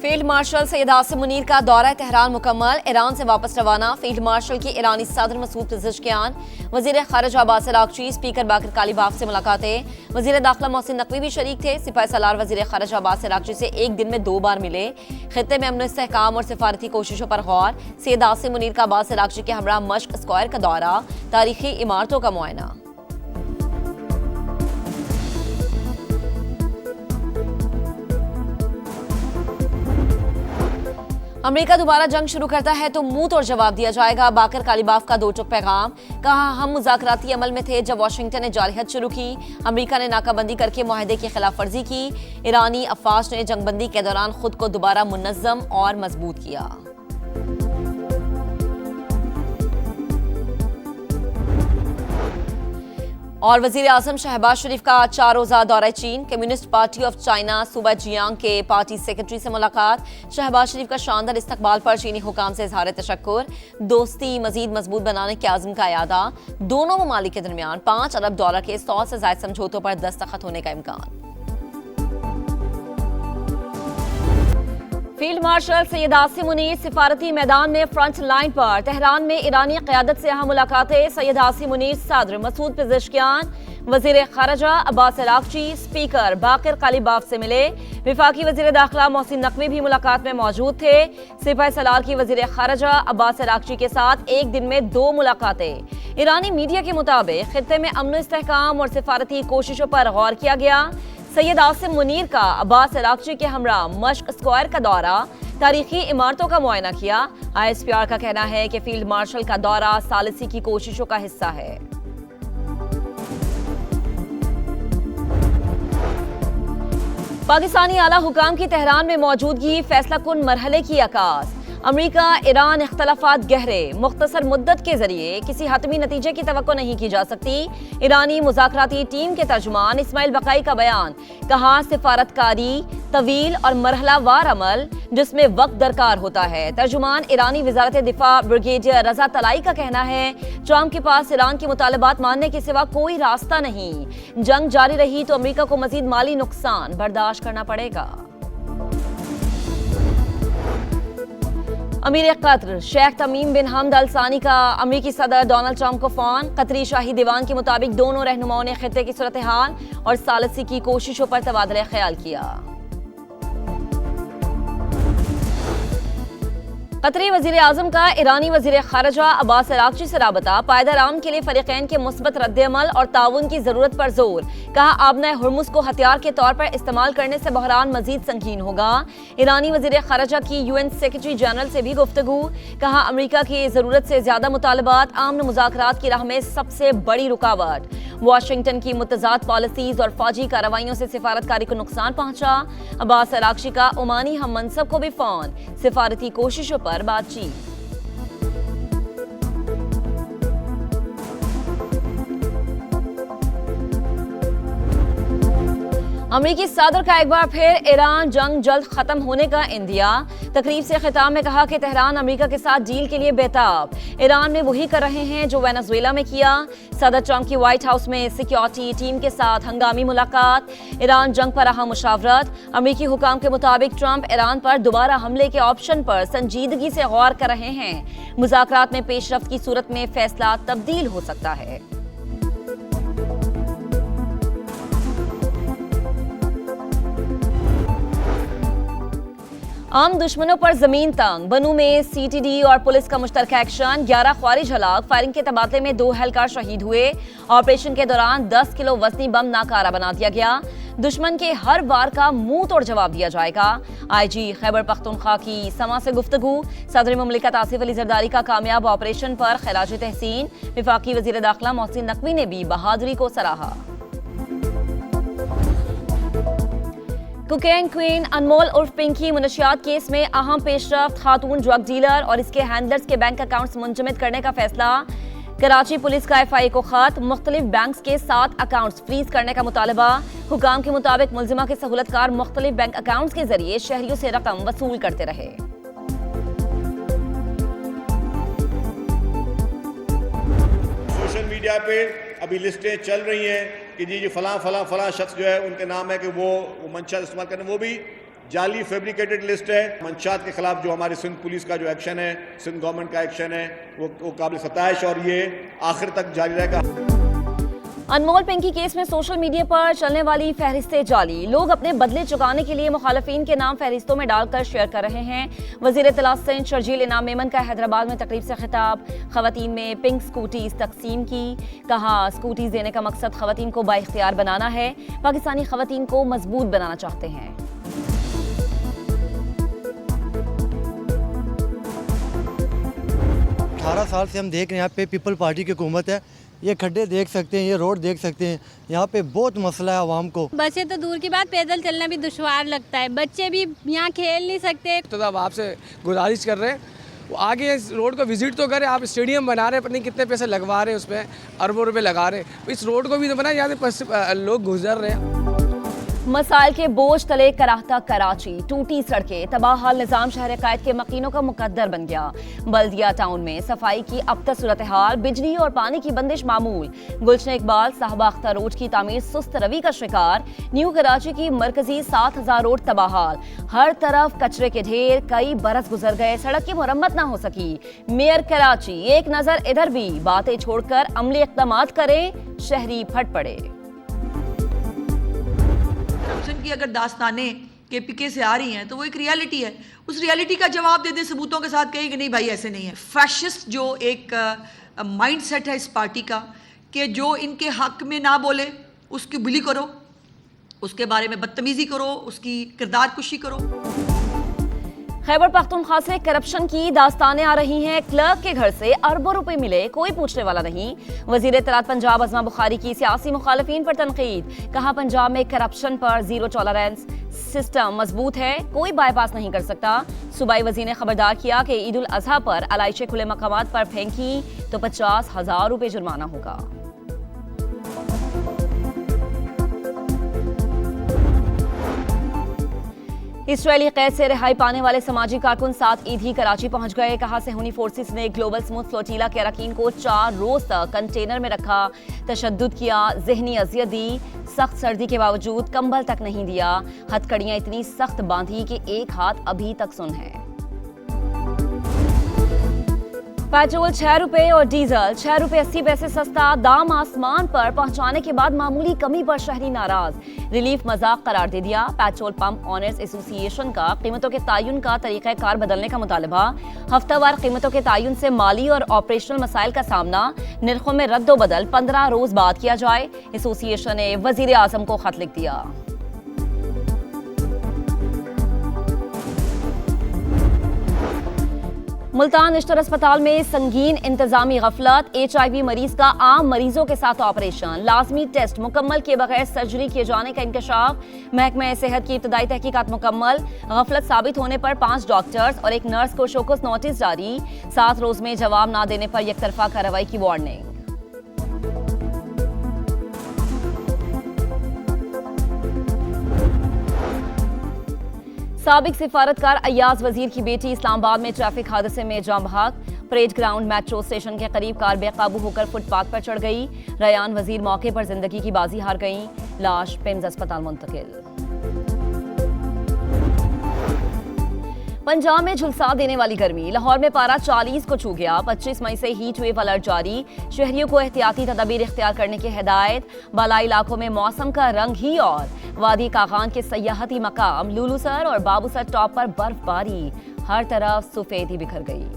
Field marshal Syed Asim Munir का दौरा Tehran मुकम्मल। ईरान से वापस रवाना। फील्ड मार्शल की ईरानी सदर मसूद पेज़ेश्कियान, वज़ीर ख़ारिजा अब्बास अराग़ची, स्पीकर बाकर कालीबाफ से मुलाकातें। वज़ीर दाखिला मोहसिन नकवी भी शरीक थे। सिपाही सालार वज़ीर ख़ारिजा अब्बास अराग़ची से एक दिन में 2 बार मिले। खित्ते में अमन इस्तेहकाम और सिफारती कोशिशों पर गौर। सैयद आसिम मुनीर का अब्बास अराग़ची के हमरा मश्क स्क्वायर का दौरा, तारीखी इमारतों का मुआयना। अमेरिका दोबारा जंग शुरू करता है तो मुंह तोड़ जवाब दिया जाएगा। बाकर कालीबाफ का 2 टुक पैगाम। कहा, हम मुज़ाकराती अमल में थे जब वाशिंगटन ने जारहियत शुरू की। अमेरिका ने नाकाबंदी करके मुआहदे की खिलाफ वर्जी की। ईरानी अफवाज ने जंगबंदी के दौरान खुद को दोबारा मुनज़्ज़म और मजबूत किया। और वज़ीर आज़म शहबाज शरीफ का 4 रोज़ा दौरा चीन। कम्युनिस्ट पार्टी ऑफ चाइना सूबा जियांग के पार्टी सेक्रेटरी से मुलाकात। शहबाज शरीफ का शानदार इस्तकबाल पर चीनी हुकाम से इज़हार तशक्कुर। दोस्ती मज़ीद मजबूत बनाने के आज़म का यादा। दोनों ममालिक के दरमियान $5 अरब के 100 से ज़ायद समझौतों पर दस्तखत होने का इम्कान। फील्ड मार्शल सैयद आसिम मुनीर सिफारती मैदान में फ्रंट लाइन पर। तेहरान में ईरानी क़यादत से अहम मुलाकातें। सैयद आसिम मुनीर सदर मसूद पेज़ेश्कियान, वज़ीर ख़ारिजा अब्बास अराग़ची, स्पीकर बाकर कालीबाफ से मिले। वफाकी वज़ीर दाखिला मोहसिन नकवी भी मुलाकात में मौजूद थे। सिपाही सालार की वज़ीर ख़ारिजा अब्बास अराग़ची के साथ एक दिन में 2 मुलाकातें। ईरानी मीडिया के मुताबिक खित्ते में अमन इस्तेहकाम और सिफारती कोशिशों पर गौर किया गया। सैयद आसिम मुनीर का अब्बास अराग़ची के हमरा मश्क स्क्वायर का दौरा, तारीखी इमारतों का मुआयना किया। ISPR का कहना है कि फील्ड मार्शल का दौरा सालिसी की कोशिशों का हिस्सा है। पाकिस्तानी आला हुकाम की तेहरान में मौजूदगी फैसला कुन मरहले की आगाज। अमेरिका ईरान इख्तलाफात गहरे, मुख्तसर मुद्दत के जरिए किसी हतमी नतीजे की तवक्को नहीं की जा सकती। ईरानी मुज़ाकराती टीम के तर्जुमान इस्माइल बकाई का बयान। कहा, सिफारतकारी तवील और मरहलावार अमल जिसमें वक्त दरकार होता है। तर्जुमान ईरानी वज़ारत दिफा ब्रिगेडियर रजा तलाई का कहना है, ट्रंप के पास ईरान के मुतालबात मानने के सिवा कोई रास्ता नहीं। जंग जारी रही तो अमेरिका को मजीद माली नुकसान बर्दाश्त करना पड़ेगा। अमीर कतर शेख तमीम बिन हमद अल सानी का अमेरिकी सदर डोनाल्ड ट्रंप को फोन। कतरी शाही दीवान के मुताबिक दोनों रहनुमाओं ने खित्ते की सूरत हाल और सालिसी की कोशिशों पर तबादला ख्याल किया। कतरी वज़ीर आज़म का ईरानी वज़ीर ख़ारिजा अब्बास अराग़ची से राबता। पायदार आम के लिए फ़रीक़ैन के मुस्बत रद्द-ए-अमल और ताउन की ज़रूरत पर जोर। कहा, आबना हुर्मुज़ को हथियार के तौर पर इस्तेमाल करने से बहरान मज़ीद संगीन होगा। ईरानी वज़ीर ख़ारिजा की UN सेक्रेटरी जनरल से भी गुफ्तगू। कहा, अमेरिका की ज़रूरत से ज़्यादा मुतालबात आमन मुज़ाकरात की राह में सबसे बड़ी रुकावट। वाशिंगटन की मुतज़ाद पॉलिसीज़ और फ़ौजी कार्रवाइयों से सिफारतकारी को नुकसान पहुंचा। अब्बास अराग़ची का ओमानी हम मनसब को भी फ़ोन। सिफारती कोशिशों पर बातचीत। अमेरिकी सदर का एक बार फिर ईरान जंग जल्द खत्म होने का इंदिया। तकरीब से खिताब में कहा कि तेहरान अमेरिका के साथ डील के लिए बेताब। ईरान में वही कर रहे हैं जो वेनेजुएला में किया। सदर ट्रंप की व्हाइट हाउस में सिक्योरिटी टीम के साथ हंगामी मुलाकात। ईरान जंग पर अहम मुशावरत। अमेरिकी हुकाम के मुताबिक ट्रंप ईरान पर दोबारा हमले के ऑप्शन पर संजीदगी से गौर कर रहे हैं। मुज़ाकरात में पेशरफ्त की सूरत में फैसला तब्दील हो सकता है। आम दुश्मनों पर जमीन तंग। बनू में CTD और पुलिस का मुश्तरका एक्शन। 11 ख्वारिज हलाक। फायरिंग के तबादले में 2 एहलकार शहीद हुए। ऑपरेशन के दौरान 10 किलो वजनी बम नाकारा बना दिया गया। दुश्मन के हर वार का मुंह तोड़ जवाब दिया जाएगा। IG खैबर पख्तूनख्वा की समा से गुफ्तगू। सदर मुमलिकत आसिफ अली जरदारी का कामयाब ऑपरेशन पर खिराज तहसीन। वफाकी वज़ीर दाखिला मोहसिन नकवी ने भी बहादुरी को सराहा। कोकेन क्वीन अनमोल उर्फ पिंकी मुनशियात केस में अहम पेशरफ्त। खातून ड्रग डीलर और इसके हैंडलर्स के बैंक अकाउंट्स मुंजमद करने का फैसला। कराची पुलिस का FIA को खत। मुख्तलिफ बैंक्स के 7 अकाउंट्स फ्रीज करने का मुतालबा। हुकाम के मुताबिक मुलजिमा के सहूलतकार मुख्तलिफ बैंक अकाउंट्स के जरिए शहरियों से रकम वसूल करते रहे। सोशल मीडिया पे अभी लिस्टें चल रही हैं कि जी फलां फलां फलां शख्स जो है उनके नाम है कि वो मंशा इस्तेमाल करें, वो भी जाली फैब्रिकेटेड लिस्ट है। मंशात के खिलाफ जो हमारे सिंध पुलिस का जो एक्शन है, सिंध गवर्नमेंट का एक्शन है, वो काबिल सताइश और ये आखिर तक जारी रहेगा। अनमोल पिंकी केस में सोशल मीडिया पर चलने वाली फहरिस्तें जाली। लोग अपने बदले चुकाने के लिए मुखालफिन के नाम फहरिस्तों में डालकर शेयर कर रहे हैं। वजीर इत्तला सिंध शर्जील इनाम मेमन का हैदराबाद में तकरीब से खिताब। खवातीन में पिंक स्कूटीज तकसीम की। कहा, स्कूटीज देने का मकसद खवातीन को बाइख्तियार बनाना है। पाकिस्तानी खवातीन को मजबूत बनाना चाहते हैं। 18 साल से हम देख रहे हैं यहाँ पे पीपल पार्टी की हुकूमत है। ये खड्डे देख सकते हैं, ये रोड देख सकते हैं, यहाँ पे बहुत मसला है आवाम को। बसें तो दूर की बात, पैदल चलना भी दुश्वार लगता है। बच्चे भी यहाँ खेल नहीं सकते। तो अब आपसे गुजारिश कर रहे हैं, वो आगे इस रोड को विजिट तो करें। आप स्टेडियम बना रहे हैं, पता नहीं कितने पैसे लगवा रहे हैं, उस पर अरबों रुपए लगा रहे हैं। इस रोड को भी तो बनाए, यहाँ से लोग गुजर रहे हैं। मसाइल के बोझ तले कराहता कराची। टूटी सड़कें, तबाह हाल निजाम शहर कायद के मकीनों का मुकद्दर बन गया। बल्दिया टाउन में सफाई की अबतर सूरत हाल, बिजली और पानी की बंदिश मामूल। गुलशन इकबाल साहबा अख्तर रोड की तामीर सुस्त रवि का शिकार। न्यू कराची की मरकजी 7000 रोड तबाह हाल। हर तरफ कचरे के ढेर, कई बरस गुजर गए, सड़क की मुरम्मत ना हो सकी। मेयर कराची, एक नजर इधर भी, बातें छोड़कर अमली इक़दामात करें, शहरी फट पड़े। की अगर दास्तानें केपीके से आ रही हैं तो वो एक रियलिटी है। उस रियलिटी का जवाब दे दें सबूतों के साथ, कहें कि नहीं भाई ऐसे नहीं है। फैशिस्ट जो एक माइंडसेट है इस पार्टी का कि जो इनके हक में ना बोले उसकी बुली करो, उसके बारे में बदतमीजी करो, उसकी किरदार कुशी करो। खैबर पख्तूनख्वा से करप्शन की दास्तानें आ रही हैं। क्लर्क के घर से अरबों रुपए मिले, कोई पूछने वाला नहीं। वजीर इत्तलात पंजाब अज़मा बुखारी की सियासी मुखालिफिन पर तनकीद। कहा, पंजाब में करप्शन पर जीरो टॉलरेंस, सिस्टम मजबूत है, कोई बाईपास नहीं कर सकता। सूबाई वजीर ने खबरदार किया कि ईद उल अजहा पर अलाइशें खुले मकामात पर फेंकी तो 50,000 रुपए जुर्माना होगा। इसराइली कैद से रिहाई पाने वाले समाजी कारकुन 7 ईद ही कराची पहुंच गए। कहा, सेहूनी फोर्सेस ने ग्लोबल स्मूथ फ्लोटीला के अरकान को 4 रोज तक कंटेनर में रखा, तशद्दुद किया, जहनी अजियत दी, सख्त सर्दी के बावजूद कंबल तक नहीं दिया, हथकड़ियां इतनी सख्त बांधी कि एक हाथ अभी तक सुन है। पेट्रोल 6 रुपए और डीजल 6 रुपए 80 पैसे सस्ता। दाम आसमान पर पहुंचाने के बाद मामूली कमी पर शहरी नाराज। रिलीफ मजाक करार दे दिया। पेट्रोल पंप ऑनर्स एसोसिएशन का कीमतों के तायुन का तरीक़ाकार बदलने का मुतालबा। हफ्तावार कीमतों के तायुन से माली और ऑपरेशनल मसाइल का सामना। निर्खों में रद्दोबदल 15 रोज बाद किया जाए। एसोसिएशन ने वजीर आजम को खत लिख दिया। मुल्तान निश्तर अस्पताल में संगीन इंतजामी गफलत। HIV मरीज का आम मरीजों के साथ ऑपरेशन। लाजमी टेस्ट मुकम्मल किए बगैर सर्जरी किए जाने का इंकशाफ। महकमा सेहत की इब्तदाई तहकीकात मुकम्मल। गफलत साबित होने पर 5 डॉक्टर्स और एक नर्स को शोकस नोटिस जारी। 7 रोज में जवाब ना देने पर यकतरफा कार्रवाई की वार्निंग। साबिक सिफारतकार अय्याज वजीर की बेटी इस्लामाबाद में ट्रैफिक हादसे में जान बहक। परेड ग्राउंड मेट्रो स्टेशन के करीब कार बेकाबू होकर फुटपाथ पर चढ़ गई। रयान वजीर मौके पर जिंदगी की बाजी हार गईं। लाश पिम्स अस्पताल मुंतकिल। पंजाब में झुलसा देने वाली गर्मी। लाहौर में पारा 40 को छू गया। 25 मई से हीट वेव अलर्ट जारी। शहरियों को एहतियाती तदाबीर इख्तियार करने की हिदायत। बालाई इलाकों में मौसम का रंग ही और। वादी कागान के सयाहती मकाम लुलुसर और बाबूसर टॉप पर बर्फबारी। हर तरफ सफेदी बिखर गई।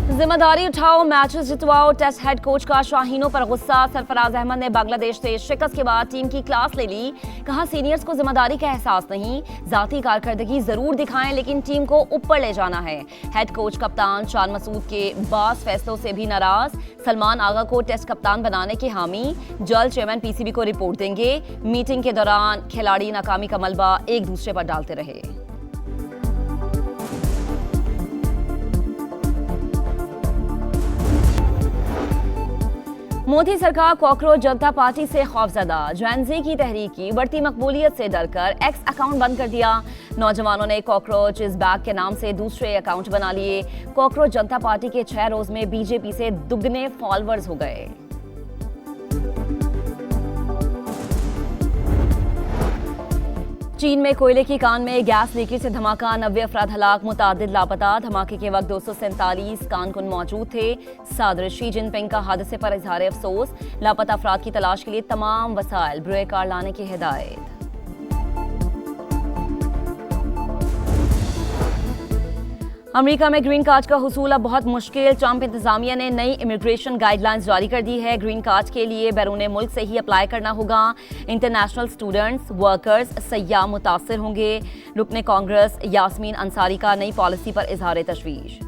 जिम्मेदारी उठाओ, मैचेस जितवाओ। टेस्ट हेड कोच का शाहीनों पर गुस्सा। सरफराज अहमद ने बांग्लादेश से शिकस्त के बाद टीम की क्लास ले ली। कहा, सीनियर्स को जिम्मेदारी का एहसास नहीं, जाती कारकर्दगी जरूर दिखाएं लेकिन टीम को ऊपर ले जाना है। हेड कोच कप्तान चांद मसूद के बास फैसलों से भी नाराज। सलमान आगा को टेस्ट कप्तान बनाने की हामी। जल्द चेयरमैन PCB को रिपोर्ट देंगे। मीटिंग के दौरान खिलाड़ी नाकामी का मलबा एक दूसरे पर डालते रहे। मोदी सरकार कॉकरोच जनता पार्टी से खौफजदा। जैनजी की तहरीक की बढ़ती मकबूलियत से डरकर एक्स अकाउंट बंद कर दिया। नौजवानों ने कॉकरोच इस बैग के नाम से दूसरे अकाउंट बना लिए। कॉकरोच जनता पार्टी के 6 रोज में बीजेपी से दुगने फॉलोअर्स हो गए। चीन में कोयले की कान में गैस लीकेज से धमाका, 90 अफराद हलाक, मुतादिद लापता। धमाके के वक्त 247 कारकुन मौजूद थे। सदर शी जिनपिंग का हादसे पर इजहार अफसोस, लापता अफराद की तलाश के लिए तमाम वसाइल बरूए कार लाने की हिदायत। अमेरिका में ग्रीन कार्ड का हुसूल अब बहुत मुश्किल, ट्रंप इंतजामिया ने नई इमिग्रेशन गाइडलाइंस जारी कर दी है। ग्रीन कार्ड के लिए बैरून मुल्क से ही अप्लाई करना होगा। इंटरनेशनल स्टूडेंट्स, वर्कर्स, सयाह मुतासर होंगे। रुकने कांग्रेस यास्मीन अंसारी का नई पॉलिसी पर इजहार तशवीश।